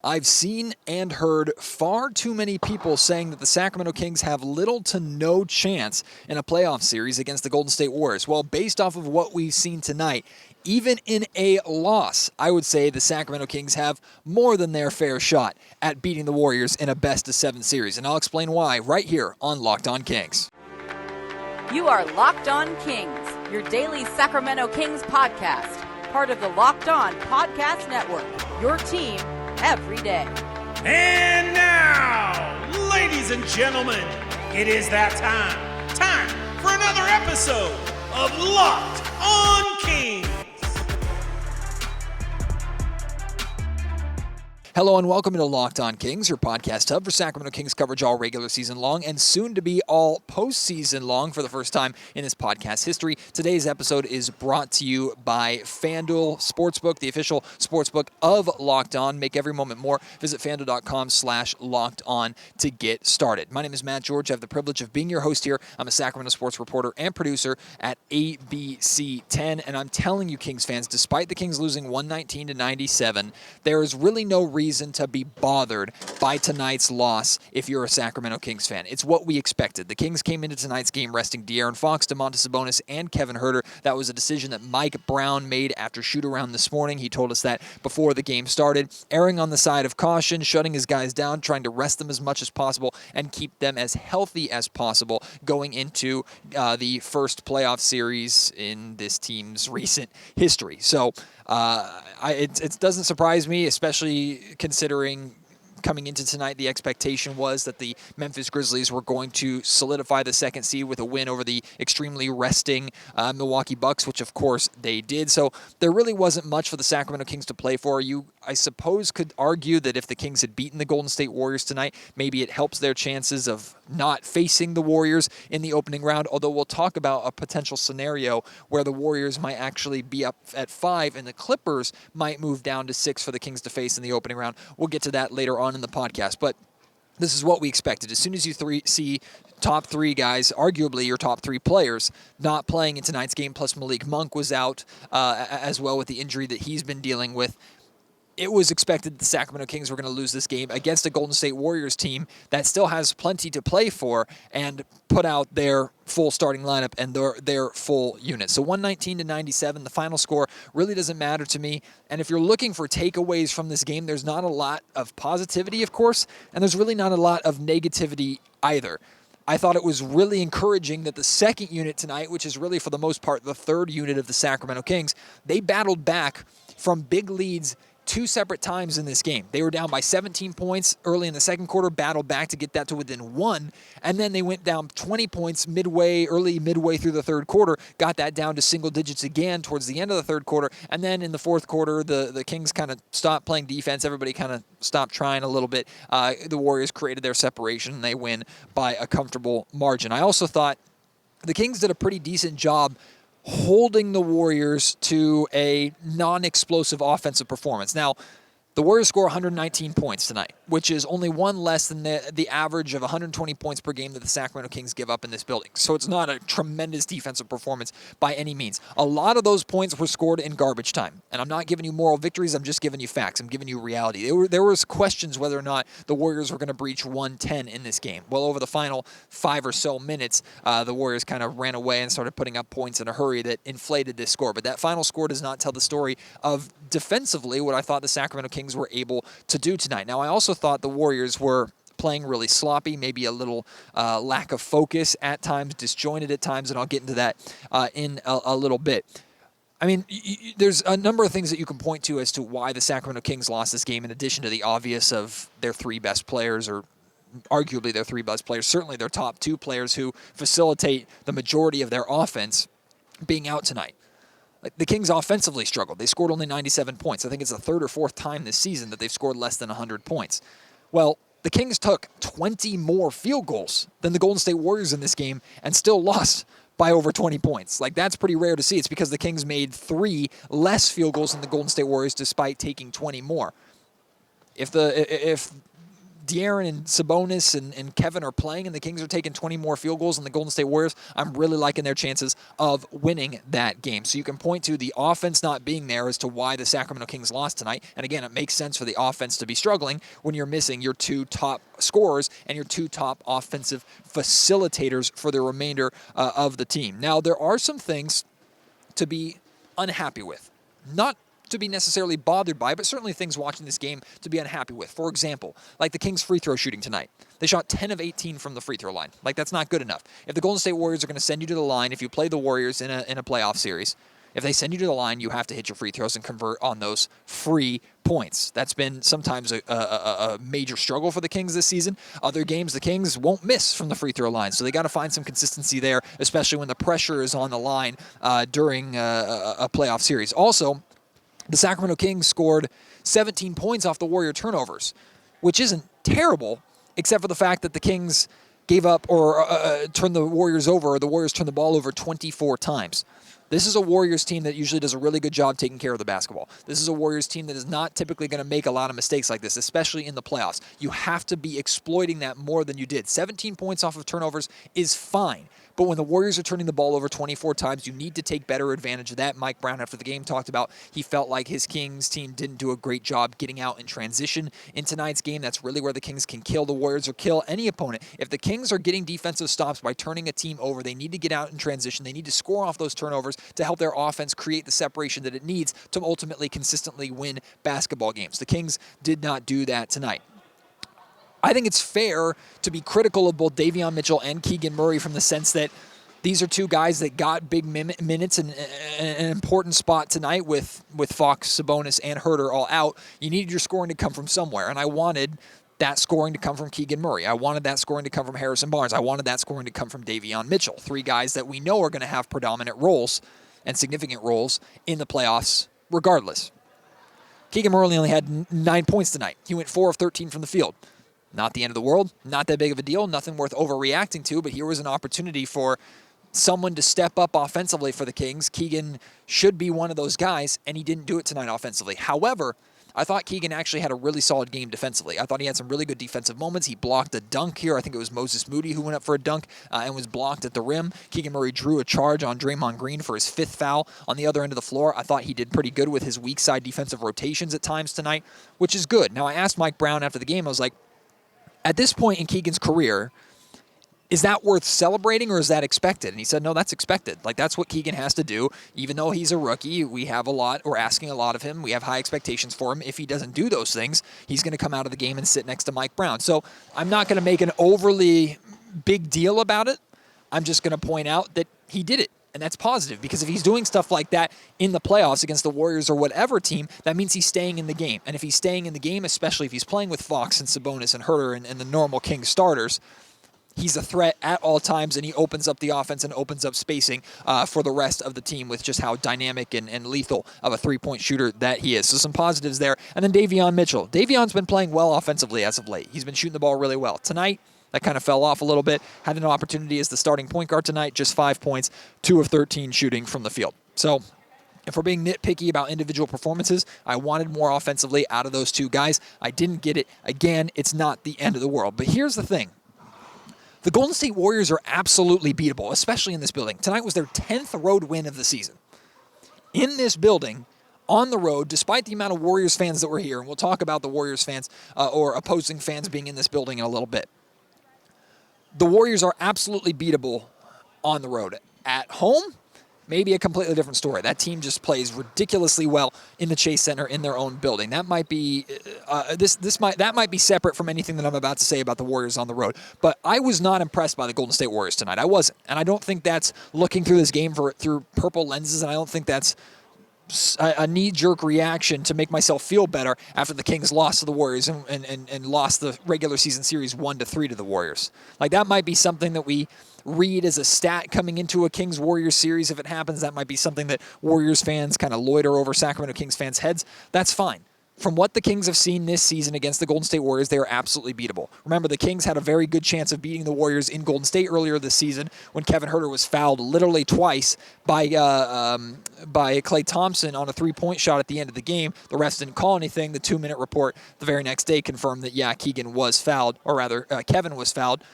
I've seen and heard far too many people saying that the Sacramento Kings have little to no chance in a playoff series against the Golden State Warriors. Well, based off of what we've seen tonight, even in a loss, I would say the Sacramento Kings have more than their fair shot at beating the Warriors in a best-of-7 series. And I'll explain why right here on Locked On Kings. You are Locked On Kings, your daily Sacramento Kings podcast, part of the Locked On Podcast Network, your team every day. And now, ladies and gentlemen, it is that time for another episode of Locked On Kings. Hello and welcome to Locked On Kings, your podcast hub for Sacramento Kings coverage all regular season long and soon to be all postseason long for the first time in this podcast history. Today's episode is brought to you by FanDuel Sportsbook, the official sportsbook of Locked On. Make every moment more. Visit FanDuel.com/Locked On to get started. My name is Matt George. I have the privilege of being your host here. I'm a Sacramento sports reporter and producer at ABC 10, and I'm telling you, Kings fans, despite the Kings losing 119-97, there is really no reason to be bothered by tonight's loss if you're a Sacramento Kings fan. It's what we expected. The Kings came into tonight's game resting De'Aaron Fox, Domantas Sabonis, and Kevin Huerter. That was a decision that Mike Brown made after shoot-around this morning. He told us that before the game started, erring on the side of caution, shutting his guys down, trying to rest them as much as possible and keep them as healthy as possible going into the first playoff series in this team's recent history. So it doesn't surprise me, especially considering coming into tonight, the expectation was that the Memphis Grizzlies were going to solidify the second seed with a win over the extremely resting Milwaukee Bucks, which of course they did. So there really wasn't much for the Sacramento Kings to play for. You, I suppose, could argue that if the Kings had beaten the Golden State Warriors tonight, maybe it helps their chances of not facing the Warriors in the opening round, although we'll talk about a potential scenario where the Warriors might actually be up at 5 and the Clippers might move down to 6 for the Kings to face in the opening round. We'll get to that later on in the podcast, but this is what we expected. As soon as you see top 3 guys, arguably your top 3 players, not playing in tonight's game, plus Malik Monk was out as well with the injury that he's been dealing with, it was expected the Sacramento Kings were going to lose this game against a Golden State Warriors team that still has plenty to play for and put out their full starting lineup and their full unit. So 119-97, the final score really doesn't matter to me. And if you're looking for takeaways from this game, there's not a lot of positivity, of course, and there's really not a lot of negativity either. I thought it was really encouraging that the second unit tonight, which is really for the most part the third unit of the Sacramento Kings, they battled back from big leads 2 separate times in this game. They were down by 17 points early in the second quarter, battled back to get that to within 1, and then they went down 20 points midway through the third quarter, got that down to single digits again towards the end of the third quarter, and then in the fourth quarter, the Kings kind of stopped playing defense. Everybody kind of stopped trying a little bit. The Warriors created their separation, and they win by a comfortable margin. I also thought the Kings did a pretty decent job holding the Warriors to a non-explosive offensive performance. Now, the Warriors score 119 points tonight, which is only one less than the average of 120 points per game that the Sacramento Kings give up in this building. So it's not a tremendous defensive performance by any means. A lot of those points were scored in garbage time. And I'm not giving you moral victories, I'm just giving you facts. I'm giving you reality. There was questions whether or not the Warriors were going to breach 110 in this game. Well, over the final 5 or so minutes, the Warriors kind of ran away and started putting up points in a hurry that inflated this score. But that final score does not tell the story of defensively what I thought the Sacramento Kings were able to do tonight. Now, I also thought the Warriors were playing really sloppy, maybe a little lack of focus at times, disjointed at times, and I'll get into that in a little bit. I mean, there's a number of things that you can point to as to why the Sacramento Kings lost this game, in addition to the obvious of their 3 best players, or arguably their 3 best players, certainly their top 2 players who facilitate the majority of their offense being out tonight. The Kings offensively struggled. They scored only 97 points. I think it's the 3rd or 4th time this season that they've scored less than 100 points. Well, the Kings took 20 more field goals than the Golden State Warriors in this game and still lost by over 20 points. Like, that's pretty rare to see. It's because the Kings made 3 less field goals than the Golden State Warriors despite taking 20 more. If De'Aaron and Sabonis and Kevin are playing and the Kings are taking 20 more field goals than the Golden State Warriors, I'm really liking their chances of winning that game. So you can point to the offense not being there as to why the Sacramento Kings lost tonight. And again, it makes sense for the offense to be struggling when you're missing your two top scorers and your two top offensive facilitators for the remainder of the team. Now, there are some things to be unhappy with. Not to be necessarily bothered by, but certainly things watching this game to be unhappy with. For example, like the Kings free throw shooting tonight. They shot 10 of 18 from the free throw line. Like, that's not good enough. If the Golden State Warriors are going to send you to the line, if you play the Warriors in a playoff series, if they send you to the line, you have to hit your free throws and convert on those free points. That's been sometimes a major struggle for the Kings this season. Other games, the Kings won't miss from the free throw line, so they got to find some consistency there, especially when the pressure is on the line during a playoff series. Also, the Sacramento Kings scored 17 points off the Warrior turnovers, which isn't terrible, except for the fact that the Kings gave up or turned the Warriors over, or the Warriors turned the ball over 24 times. This is a Warriors team that usually does a really good job taking care of the basketball. This is a Warriors team that is not typically going to make a lot of mistakes like this, especially in the playoffs. You have to be exploiting that more than you did. 17 points off of turnovers is fine. But when the Warriors are turning the ball over 24 times, you need to take better advantage of that. Mike Brown, after the game, talked about he felt like his Kings team didn't do a great job getting out in transition in tonight's game. That's really where the Kings can kill the Warriors or kill any opponent. If the Kings are getting defensive stops by turning a team over, they need to get out in transition. They need to score off those turnovers to help their offense create the separation that it needs to ultimately consistently win basketball games. The Kings did not do that tonight. I think it's fair to be critical of both Davion Mitchell and Keegan Murray from the sense that these are two guys that got big minutes and an important spot tonight with Fox, Sabonis, and Huerter all out. You needed your scoring to come from somewhere, and I wanted that scoring to come from Keegan Murray. I wanted that scoring to come from Harrison Barnes. I wanted that scoring to come from Davion Mitchell. Three guys that we know are going to have predominant roles and significant roles in the playoffs regardless. Keegan Murray only had 9 points tonight. He went 4 of 13 from the field. Not the end of the world, not that big of a deal, nothing worth overreacting to, but here was an opportunity for someone to step up offensively for the Kings. Keegan should be one of those guys, and he didn't do it tonight offensively. However, I thought Keegan actually had a really solid game defensively. I thought he had some really good defensive moments. He blocked a dunk here. I think it was Moses Moody who went up for a dunk and was blocked at the rim. Keegan Murray drew a charge on Draymond Green for his 5th foul on the other end of the floor. I thought he did pretty good with his weak side defensive rotations at times tonight, which is good. Now, I asked Mike Brown after the game, I was like, at this point in Keegan's career, is that worth celebrating or is that expected? And he said, no, that's expected. Like, that's what Keegan has to do. Even though he's a rookie, we're asking a lot of him. We have high expectations for him. If he doesn't do those things, he's going to come out of the game and sit next to Mike Brown. So I'm not going to make an overly big deal about it. I'm just going to point out that he did it. And that's positive, because if he's doing stuff like that in the playoffs against the Warriors or whatever team, that means he's staying in the game. And if he's staying in the game, especially if he's playing with Fox and Sabonis and Huerter and the normal Kings starters, he's a threat at all times, and he opens up the offense and opens up spacing for the rest of the team with just how dynamic and lethal of a three-point shooter that he is. So some positives there. And then Davion Mitchell. Davion's been playing well offensively as of late. He's been shooting the ball really well. Tonight, that kind of fell off a little bit. Had an opportunity as the starting point guard tonight, just 5 points, 2 of 13 shooting from the field. So if we're being nitpicky about individual performances, I wanted more offensively out of those two guys. I didn't get it. Again, it's not the end of the world. But here's the thing. The Golden State Warriors are absolutely beatable, especially in this building. Tonight was their 10th road win of the season. In this building, on the road, despite the amount of Warriors fans that were here, and we'll talk about the Warriors fans or opposing fans being in this building in a little bit. The Warriors are absolutely beatable on the road. At home, maybe a completely different story. That team just plays ridiculously well in the Chase Center in their own building. That might be that might be separate from anything that I'm about to say about the Warriors on the road. But I was not impressed by the Golden State Warriors tonight. I wasn't, and I don't think that's looking through this game through purple lenses, and I don't think that's a knee-jerk reaction to make myself feel better after the Kings lost to the Warriors and lost the regular season series 1-3 to the Warriors. Like, that might be something that we read as a stat coming into a Kings-Warriors series. If it happens, that might be something that Warriors fans kind of loiter over Sacramento Kings fans' heads. That's fine. From what the Kings have seen this season against the Golden State Warriors, they are absolutely beatable. Remember, the Kings had a very good chance of beating the Warriors in Golden State earlier this season when Kevin Huerter was fouled literally twice by Klay Thompson on a three-point shot at the end of the game. The refs didn't call anything. The 2-minute report the very next day confirmed that, Keegan was fouled, or rather, Kevin was fouled.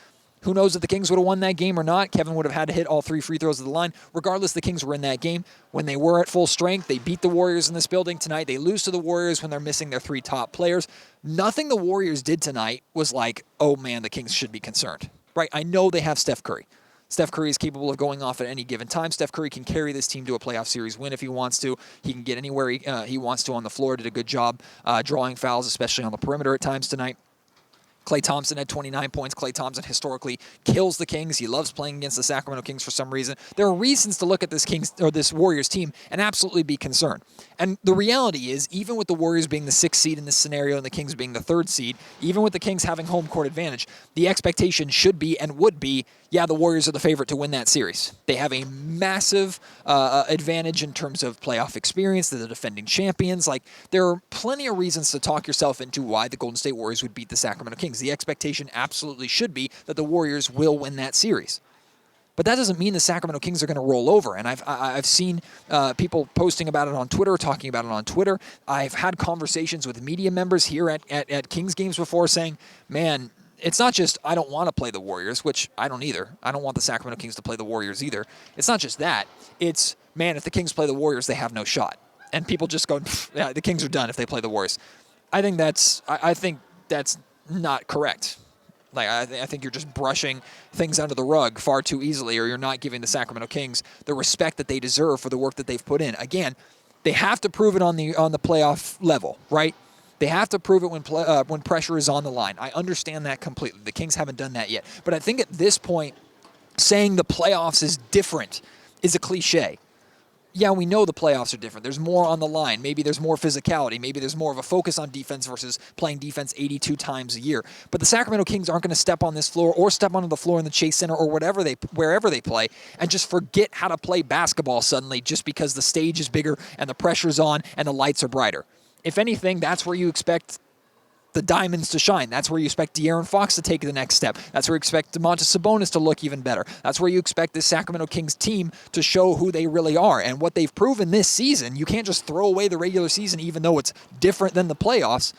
Who knows if the Kings would have won that game or not? Kevin would have had to hit all 3 free throws at the line. Regardless, the Kings were in that game. When they were at full strength, they beat the Warriors in this building tonight. They lose to the Warriors when they're missing their 3 top players. Nothing the Warriors did tonight was like, oh man, the Kings should be concerned. Right? I know they have Steph Curry. Steph Curry is capable of going off at any given time. Steph Curry can carry this team to a playoff series win if he wants to. He can get anywhere he wants to on the floor. Did a good job drawing fouls, especially on the perimeter at times tonight. Klay Thompson had 29 points. Klay Thompson historically kills the Kings. He loves playing against the Sacramento Kings for some reason. There are reasons to look at this Warriors team and absolutely be concerned. And the reality is, even with the Warriors being the 6th seed in this scenario and the Kings being the 3rd seed, even with the Kings having home court advantage, the expectation should be and would be, the Warriors are the favorite to win that series. They have a massive advantage in terms of playoff experience. They're the defending champions. There are plenty of reasons to talk yourself into why the Golden State Warriors would beat the Sacramento Kings. The expectation absolutely should be that the Warriors will win that series. But that doesn't mean the Sacramento Kings are going to roll over. And I've seen people posting about it on Twitter, talking about it on Twitter. I've had conversations with media members here at Kings games before saying, man, it's not just I don't want to play the Warriors, which I don't either. I don't want the Sacramento Kings to play the Warriors either. It's not just that. It's, man, if the Kings play the Warriors, they have no shot. And people just go, yeah, the Kings are done if they play the Warriors. I think that's not correct. I think you're just brushing things under the rug far too easily, or you're not giving the Sacramento Kings the respect that they deserve for the work that they've put in. Again, they have to prove it on the playoff level, right? They have to prove it when pressure is on the line. I understand that completely. The Kings haven't done that yet. But I think at this point, saying the playoffs is different is a cliche. Yeah, we know the playoffs are different. There's more on the line. Maybe there's more physicality. Maybe there's more of a focus on defense versus playing defense 82 times a year. But the Sacramento Kings aren't going to step on this floor or step onto the floor in the Chase Center or wherever they play and just forget how to play basketball suddenly just because the stage is bigger and the pressure's on and the lights are brighter. If anything, that's where you expect the diamonds to shine. That's where you expect De'Aaron Fox to take the next step. That's where you expect Domantas Sabonis to look even better. That's where you expect this Sacramento Kings team to show who they really are. And what they've proven this season, you can't just throw away the regular season even though it's different than the playoffs.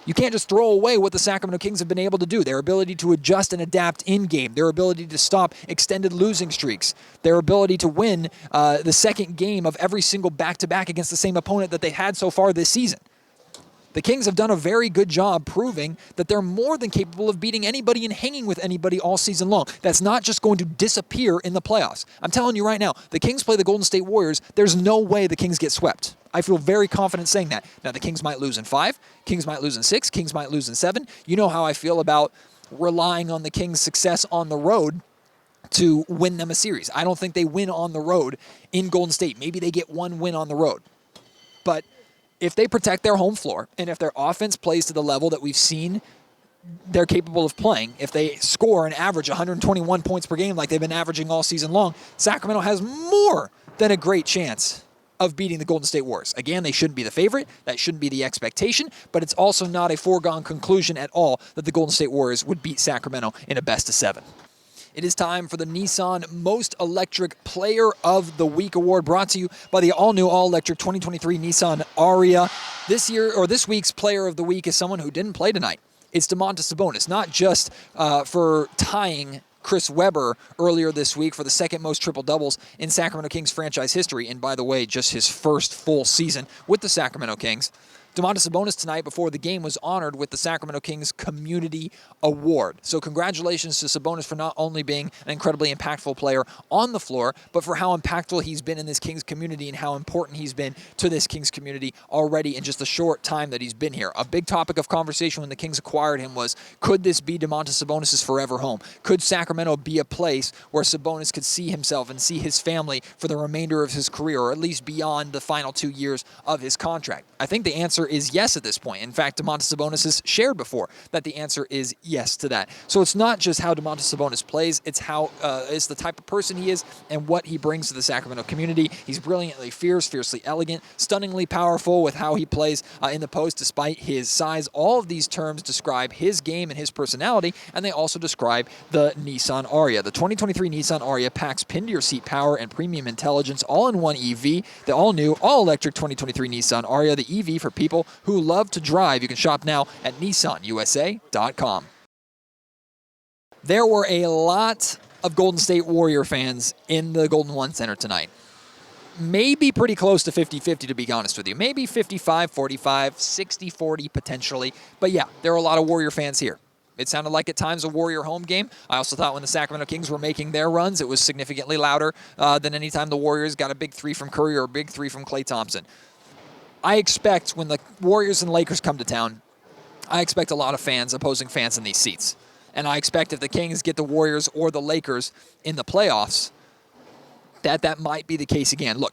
You can't just throw away what the Sacramento Kings have been able to do. Their ability to adjust and adapt in-game. Their ability to stop extended losing streaks. Their ability to win the second game of every single back-to-back against the same opponent that they've had so far this season. The Kings have done a very good job proving that they're more than capable of beating anybody and hanging with anybody all season long. That's not just going to disappear in the playoffs. I'm telling you right now, the Kings play the Golden State Warriors, there's no way the Kings get swept. I feel very confident saying that. Now, the Kings might lose in 5, Kings might lose in 6, Kings might lose in 7. You know how I feel about relying on the Kings' success on the road to win them a series. I don't think they win on the road in Golden State. Maybe they get one win on the road. But if they protect their home floor, and if their offense plays to the level that we've seen they're capable of playing, if they score and average 121 points per game like they've been averaging all season long, Sacramento has more than a great chance of beating the Golden State Warriors. Again, they shouldn't be the favorite. That shouldn't be the expectation, but it's also not a foregone conclusion at all that the Golden State Warriors would beat Sacramento in a best-of-7. It is time for the Nissan Most Electric Player of the Week award, brought to you by the all-new, all-electric 2023 Nissan Ariya. This week's Player of the Week is someone who didn't play tonight. It's Domantas Sabonis, not just for tying Chris Webber earlier this week for the second most triple-doubles in Sacramento Kings franchise history, and by the way, just his first full season with the Sacramento Kings. Domantas Sabonis tonight before the game was honored with the Sacramento Kings Community Award. So congratulations to Sabonis for not only being an incredibly impactful player on the floor, but for how impactful he's been in this Kings community and how important he's been to this Kings community already in just the short time that he's been here. A big topic of conversation when the Kings acquired him was, could this be Domantas Sabonis' forever home? Could Sacramento be a place where Sabonis could see himself and see his family for the remainder of his career, or at least beyond the final 2 years of his contract? I think the answer is yes at this point. In fact, Domantas Sabonis has shared before that the answer is yes to that. So it's not just how Domantas Sabonis plays, it's the type of person he is and what he brings to the Sacramento community. He's brilliantly fierce, fiercely elegant, stunningly powerful with how he plays in the post despite his size. All of these terms describe his game and his personality, and they also describe the Nissan Ariya. The 2023 Nissan Ariya packs pin-to-your-seat power and premium intelligence all in one EV. The all-new, all-electric 2023 Nissan Ariya, the EV for people who love to drive. You can shop now at nissanusa.com. There were a lot of Golden State Warrior fans in the Golden One Center tonight. Maybe pretty close to 50-50, to be honest with you. Maybe 55-45, 60-40 potentially. But yeah, there are a lot of Warrior fans here. It sounded like at times a Warrior home game. I also thought when the Sacramento Kings were making their runs, it was significantly louder than any time the Warriors got a big three from Curry or a big three from Klay Thompson. I expect when the Warriors and Lakers come to town, I expect a lot of fans, opposing fans in these seats. And I expect if the Kings get the Warriors or the Lakers in the playoffs, that might be the case again. Look,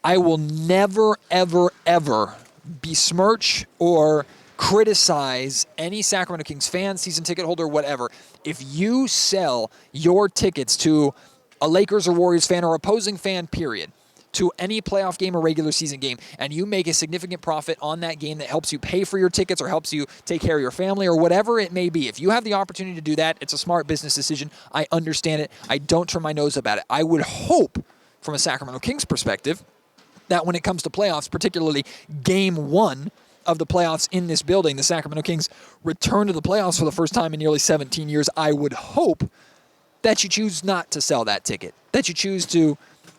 I will never, ever, ever besmirch or criticize any Sacramento Kings fan, season ticket holder, whatever. If you sell your tickets to a Lakers or Warriors fan or opposing fan, period, to any playoff game or regular season game, and you make a significant profit on that game that helps you pay for your tickets or helps you take care of your family or whatever it may be, if you have the opportunity to do that, it's a smart business decision. I understand it. I don't turn my nose up at it. I would hope, from a Sacramento Kings perspective, that when it comes to playoffs, particularly game one of the playoffs in this building, the Sacramento Kings return to the playoffs for the first time in nearly 17 years, I would hope that you choose not to sell that ticket, that you choose to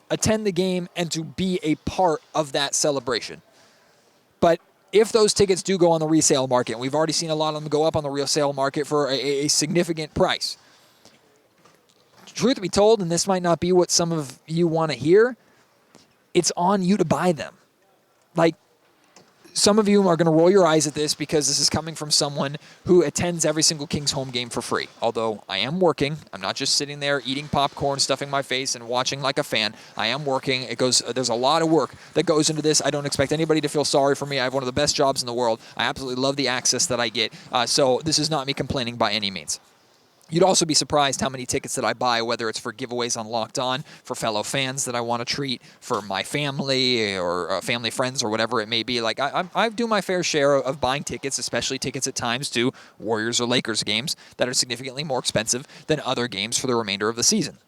attend the game and to be a part of that celebration. But if those tickets do go on the resale market, and we've already seen a lot of them go up on the resale market for a significant price, truth be told, and this might not be what some of you want to hear, it's on you to buy them. Like, some of you are going to roll your eyes at this because this is coming from someone who attends every single Kings home game for free. Although I am working. I'm not just sitting there eating popcorn, stuffing my face, and watching like a fan. I am working. There's a lot of work that goes into this. I don't expect anybody to feel sorry for me. I have one of the best jobs in the world. I absolutely love the access that I get. So this is not me complaining by any means. You'd also be surprised how many tickets that I buy, whether it's for giveaways on Locked On, for fellow fans that I want to treat, for my family or family friends or whatever it may be. Like, I do my fair share of buying tickets, especially tickets at times to Warriors or Lakers games that are significantly more expensive than other games for the remainder of the season.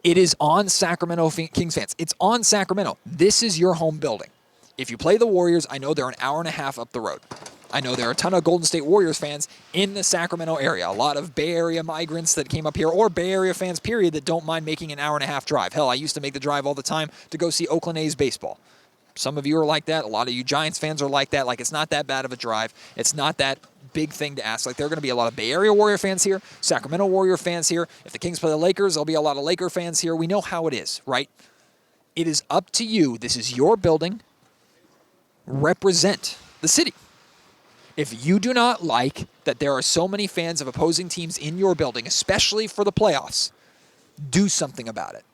It is on Sacramento Kings fans. It's on Sacramento. This is your home building. If you play the Warriors, I know they're an hour and a half up the road. I know there are a ton of Golden State Warriors fans in the Sacramento area. A lot of Bay Area migrants that came up here, or Bay Area fans, period, that don't mind making an hour and a half drive. Hell, I used to make the drive all the time to go see Oakland A's baseball. Some of you are like that. A lot of you Giants fans are like that. Like, it's not that bad of a drive. It's not that big thing to ask. Like, there are going to be a lot of Bay Area Warrior fans here, Sacramento Warrior fans here. If the Kings play the Lakers, there'll be a lot of Laker fans here. We know how it is, right? It is up to you. This is your building. Represent the city. If you do not like that there are so many fans of opposing teams in your building, especially for the playoffs, do something about it.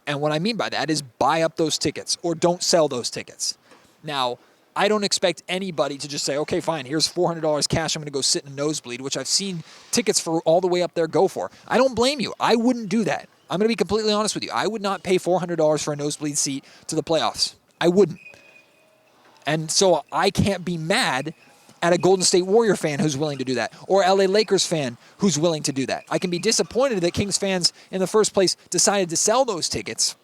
And what I mean by that is buy up those tickets or don't sell those tickets. Now, I don't expect anybody to just say, okay, fine, here's $400 cash, I'm going to go sit in a nosebleed, which I've seen tickets for all the way up there go for. I don't blame you. I wouldn't do that. I'm going to be completely honest with you. I would not pay $400 for a nosebleed seat to the playoffs. I wouldn't. And so I can't be mad at a Golden State Warrior fan who's willing to do that, or LA Lakers fan who's willing to do that. I can be disappointed that Kings fans in the first place decided to sell those tickets,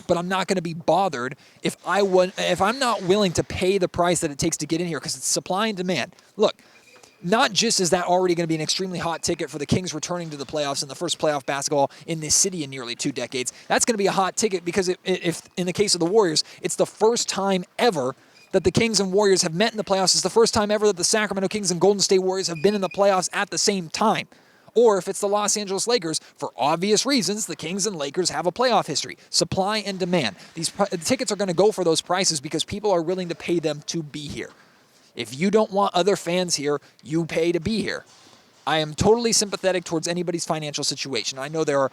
but I'm not going to be bothered if I'm not willing to pay the price that it takes to get in here, because it's supply and demand. Look, not just is that already going to be an extremely hot ticket for the Kings returning to the playoffs in the first playoff basketball in this city in nearly 2 decades. That's going to be a hot ticket because if in the case of the Warriors, it's the first time ever that the Kings and Warriors have met in the playoffs. It's the first time ever that the Sacramento Kings and Golden State Warriors have been in the playoffs at the same time. Or if it's the Los Angeles Lakers, for obvious reasons, the Kings and Lakers have a playoff history. Supply and demand. These tickets are going to go for those prices because people are willing to pay them to be here. If you don't want other fans here, you pay to be here. I am totally sympathetic towards anybody's financial situation. I know there are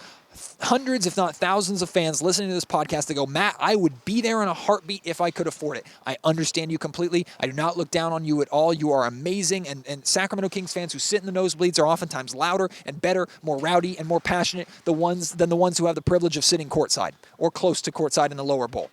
hundreds, if not thousands of fans listening to this podcast that go, Matt, I would be there in a heartbeat if I could afford it. I understand you completely. I do not look down on you at all. You are amazing. And Sacramento Kings fans who sit in the nosebleeds are oftentimes louder and better, more rowdy and more passionate than the ones who have the privilege of sitting courtside or close to courtside in the lower bowl.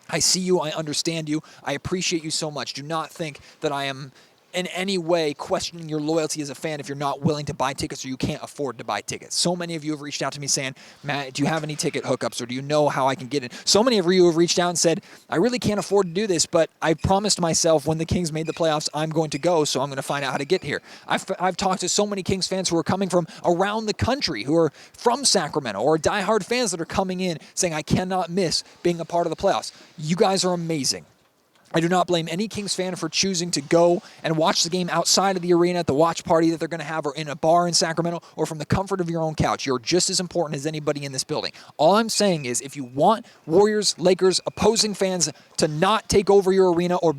I see you. I understand you. I appreciate you so much. Do not think that I am in any way questioning your loyalty as a fan if you're not willing to buy tickets or you can't afford to buy tickets. So many of you have reached out to me saying, Matt, do you have any ticket hookups or do you know how I can get in? So many of you have reached out and said, I really can't afford to do this, but I promised myself when the Kings made the playoffs, I'm going to go, so I'm going to find out how to get here. I've talked to so many Kings fans who are coming from around the country, who are from Sacramento or diehard fans that are coming in saying, I cannot miss being a part of the playoffs. You guys are amazing. I do not blame any Kings fan for choosing to go and watch the game outside of the arena at the watch party that they're going to have or in a bar in Sacramento or from the comfort of your own couch. You're just as important as anybody in this building. All I'm saying is if you want Warriors, Lakers, opposing fans to not take over your arena or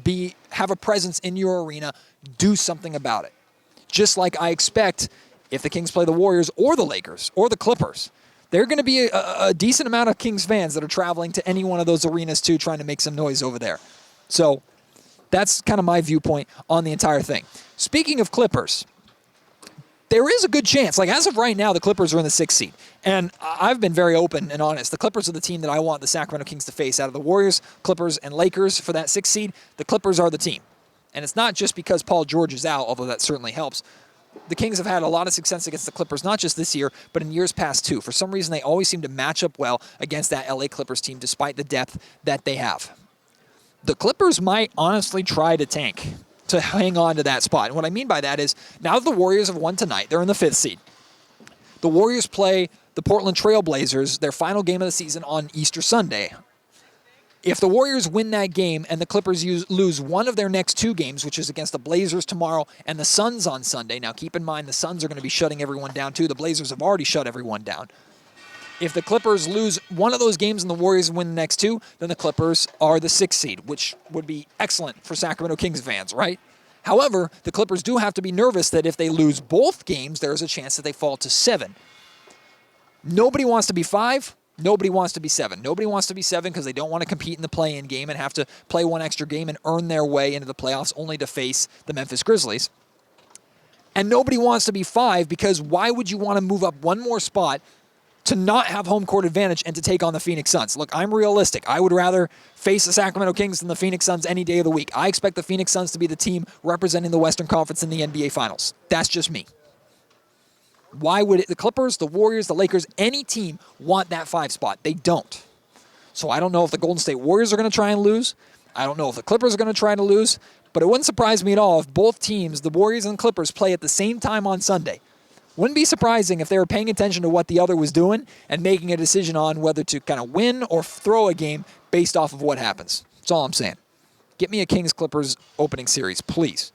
have a presence in your arena, do something about it. Just like I expect if the Kings play the Warriors or the Lakers or the Clippers, there are going to be a decent amount of Kings fans that are traveling to any one of those arenas too, trying to make some noise over there. So that's kind of my viewpoint on the entire thing. Speaking of Clippers, there is a good chance, like as of right now, the Clippers are in the 6th seed. And I've been very open and honest. The Clippers are the team that I want the Sacramento Kings to face out of the Warriors, Clippers, and Lakers for that 6th seed. The Clippers are the team. And it's not just because Paul George is out, although that certainly helps. The Kings have had a lot of success against the Clippers, not just this year, but in years past too. For some reason, they always seem to match up well against that LA Clippers team, despite the depth that they have. The Clippers might honestly try to tank to hang on to that spot. And what I mean by that is now that the Warriors have won tonight, they're in the 5th seed. The Warriors play the Portland Trail Blazers, their final game of the season, on Easter Sunday. If the Warriors win that game and the Clippers lose one of their next 2 games, which is against the Blazers tomorrow and the Suns on Sunday. Now keep in mind the Suns are going to be shutting everyone down too. The Blazers have already shut everyone down. If the Clippers lose one of those games and the Warriors win the next 2, then the Clippers are the 6th seed, which would be excellent for Sacramento Kings fans, right? However, the Clippers do have to be nervous that if they lose both games, there's a chance that they fall to 7. Nobody wants to be 5. Nobody wants to be 7. Nobody wants to be 7 because they don't want to compete in the play-in game and have to play one extra game and earn their way into the playoffs only to face the Memphis Grizzlies. And nobody wants to be 5 because why would you want to move up one more spot to not have home court advantage and to take on the Phoenix Suns? Look, I'm realistic. I would rather face the Sacramento Kings than the Phoenix Suns any day of the week. I expect the Phoenix Suns to be the team representing the Western Conference in the NBA Finals. That's just me. Why would the Clippers, the Warriors, the Lakers, any team want that 5 spot? They don't. So I don't know if the Golden State Warriors are going to try and lose. I don't know if the Clippers are going to try to lose. But it wouldn't surprise me at all if both teams, the Warriors and Clippers, play at the same time on Sunday. Wouldn't be surprising if they were paying attention to what the other was doing and making a decision on whether to kind of win or throw a game based off of what happens. That's all I'm saying. Get me a Kings-Clippers opening series, please.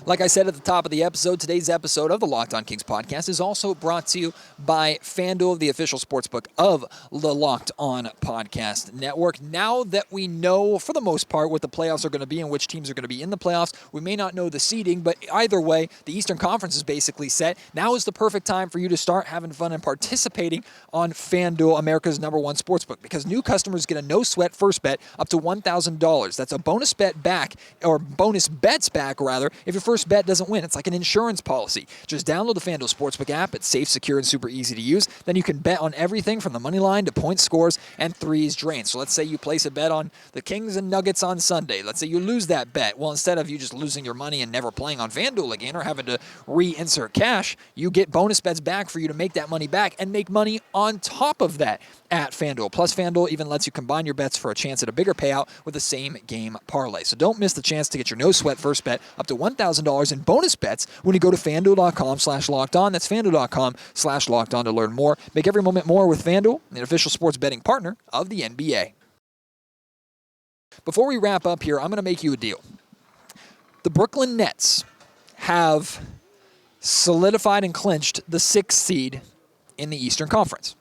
Like I said at the top of the episode, today's episode of the Locked On Kings podcast is also brought to you by FanDuel, the official sportsbook of the Locked On Podcast Network. Now that we know, for the most part, what the playoffs are going to be and which teams are going to be in the playoffs, we may not know the seeding, but either way, the Eastern Conference is basically set. Now is the perfect time for you to start having fun and participating on FanDuel, America's #1 sportsbook, because new customers get a no-sweat first bet up to $1,000. That's a bonus bet back, or bonus bets back, rather, if your first bet doesn't win. It's like an insurance policy. Just download the FanDuel Sportsbook app. It's safe, secure, and super easy to use. Then you can bet on everything from the money line to point scores and threes drained. So let's say you place a bet on the Kings and Nuggets on Sunday. Let's say you lose that bet. Well, instead of you just losing your money and never playing on FanDuel again or having to reinsert cash, you get bonus bets back for you to make that money back and make money on top of that at FanDuel. Plus, FanDuel even lets you combine your bets for a chance at a bigger payout with the same game parlay. So don't miss the chance to get your no-sweat first bet up to $1,000 in bonus bets when you go to FanDuel.com/lockedon. That's FanDuel.com/lockedon to learn more. Make every moment more with FanDuel, an official sports betting partner of the NBA. Before we wrap up here, I'm going to make you a deal. The Brooklyn Nets have solidified and clinched the 6th seed in the Eastern Conference.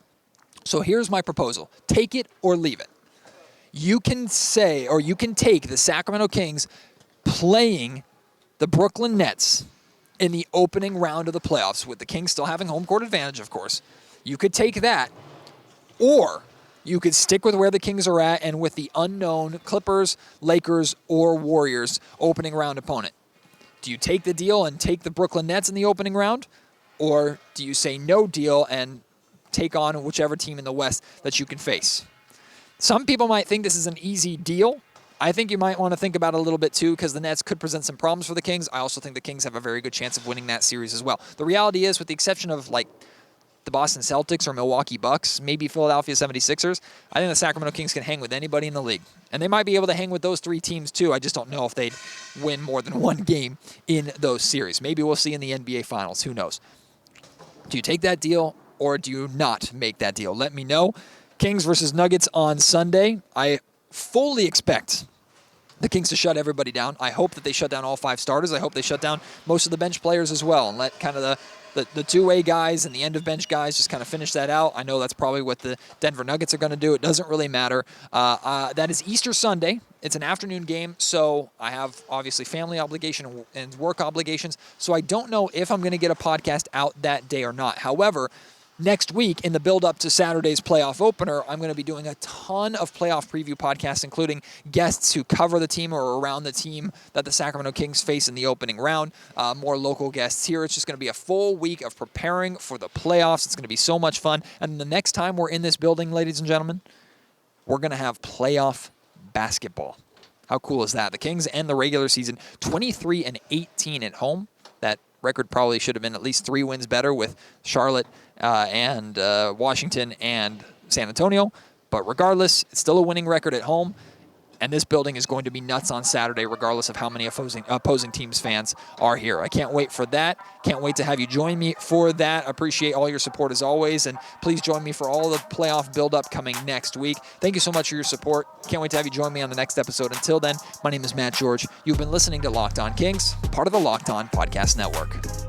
So here's my proposal. Take it or leave it. You can say, or you can take the Sacramento Kings playing the Brooklyn Nets in the opening round of the playoffs, with the Kings still having home court advantage, of course, you could take that, or you could stick with where the Kings are at and with the unknown Clippers, Lakers, or Warriors opening round opponent. Do you take the deal and take the Brooklyn Nets in the opening round, or do you say no deal and take on whichever team in the West that you can face? Some people might think this is an easy deal. I think you might want to think about it a little bit too, because the Nets could present some problems for the Kings. I also think the Kings have a very good chance of winning that series as well. The reality is, with the exception of like the Boston Celtics or Milwaukee Bucks, maybe Philadelphia 76ers, I think the Sacramento Kings can hang with anybody in the league. And they might be able to hang with those three teams too. I just don't know if they'd win more than one game in those series. Maybe we'll see in the NBA Finals. Who knows? Do you take that deal or do you not make that deal? Let me know. Kings versus Nuggets on Sunday. I fully expect the Kings to shut everybody down. I hope that they shut down all five starters. I hope they shut down most of the bench players as well and let kind of the two-way guys and the end-of-bench guys just kind of finish that out. I know that's probably what the Denver Nuggets are going to do. It doesn't really matter. That is Easter Sunday. It's an afternoon game, so I have obviously family obligation and work obligations, so I don't know if I'm going to get a podcast out that day or not. However, next week, in the build-up to Saturday's playoff opener, I'm going to be doing a ton of playoff preview podcasts, including guests who cover the team or around the team that the Sacramento Kings face in the opening round. More local guests here. It's just going to be a full week of preparing for the playoffs. It's going to be so much fun. And the next time we're in this building, ladies and gentlemen, we're going to have playoff basketball. How cool is that? The Kings end the regular season 23-18 at home. That record probably should have been at least 3 wins better with Charlotte and Washington and San Antonio. But regardless, it's still a winning record at home. And this building is going to be nuts on Saturday, regardless of how many opposing teams' fans are here. I can't wait for that. Can't wait to have you join me for that. I appreciate all your support as always. And please join me for all the playoff build-up coming next week. Thank you so much for your support. Can't wait to have you join me on the next episode. Until then, my name is Matt George. You've been listening to Locked On Kings, part of the Locked On Podcast Network.